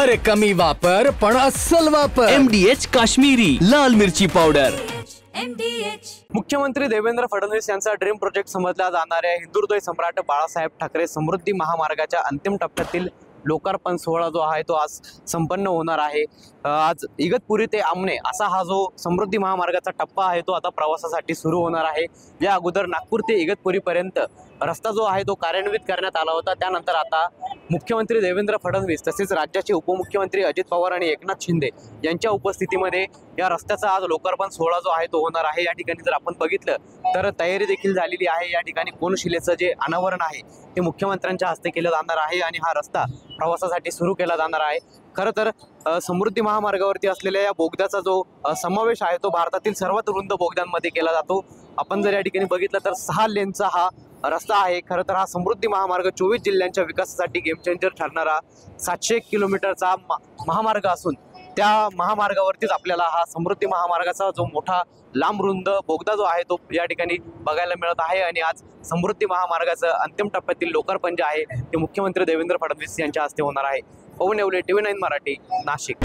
अरे कमी वापर पण अस्सल वापर। MDH काश्मीरी लाल मिरची पावडर। मुख्यमंत्री देवेंद्र फडणवीस यांचा ड्रीम प्रोजेक्ट समजल्या जाणाऱ्या हिंदुहृदय सम्राट बाळासाहेब ठाकरे समृद्धी महामार्गाच्या अंतिम टप्प्यातील लोकार्पण सोहळा जो आहे तो आज संपन्न होणार आहे। आज इगतपुरी ते आमने असा हा जो समृद्धी महामार्गाचा टप्पा आहे तो आता प्रवासासाठी सुरू होणार आहे। या अगोदर नागपूर ते इगतपुरी पर्यंत रस्ता जो आहे तो कार्यान्वित करण्यात आला होता। त्यानंतर आता मुख्यमंत्री देवेंद्र फडणवीस तसेच राज्याचे उपमुख्यमंत्री अजित पवार आणि एकनाथ शिंदे यांच्या उपस्थितीमध्ये या रस्त्याचा आज लोकार्पण सोहळा जो आहे तो होणार आहे। या ठिकाणी जर आपण बघितलं तर तयारी देखील झालेली आहे। या ठिकाणी कोनशिलेचं जे अनावरण आहे ते मुख्यमंत्र्यांच्या हस्ते केलं जाणार आहे आणि हा रस्ता प्रवासासाठी सुरू केला जाणार आहे। खरं तर समृद्धी महामार्गावरती असलेल्या या बोगद्याचा जो समावेश आहे तो भारतातील सर्वात रुंद बोगद्यांमध्ये केला जातो। आपण जर या ठिकाणी बघितलं तर 6 लेनचा हा रस्ता आहे। खरं तर हा समृद्धी महामार्ग 24 जिल्ह्यांच्या विकासासाठी गेम चेंजर ठरणारा 701 किलोमीटरचा महामार्ग असून त्या महामार्गावरतीच आपल्याला हा समृद्धी महामार्गाचा जो मोठा लांब रुंद बोगदा जो आहे तो या ठिकाणी बघायला मिळत आहे। आणि आज समृद्धी महामार्गाचं अंतिम टप्प्यातील लोकार्पण जे आहे ते मुख्यमंत्री देवेंद्र फडणवीस यांच्या हस्ते होणार आहे। पवन येवले, TV9 मराठी, नाशिक।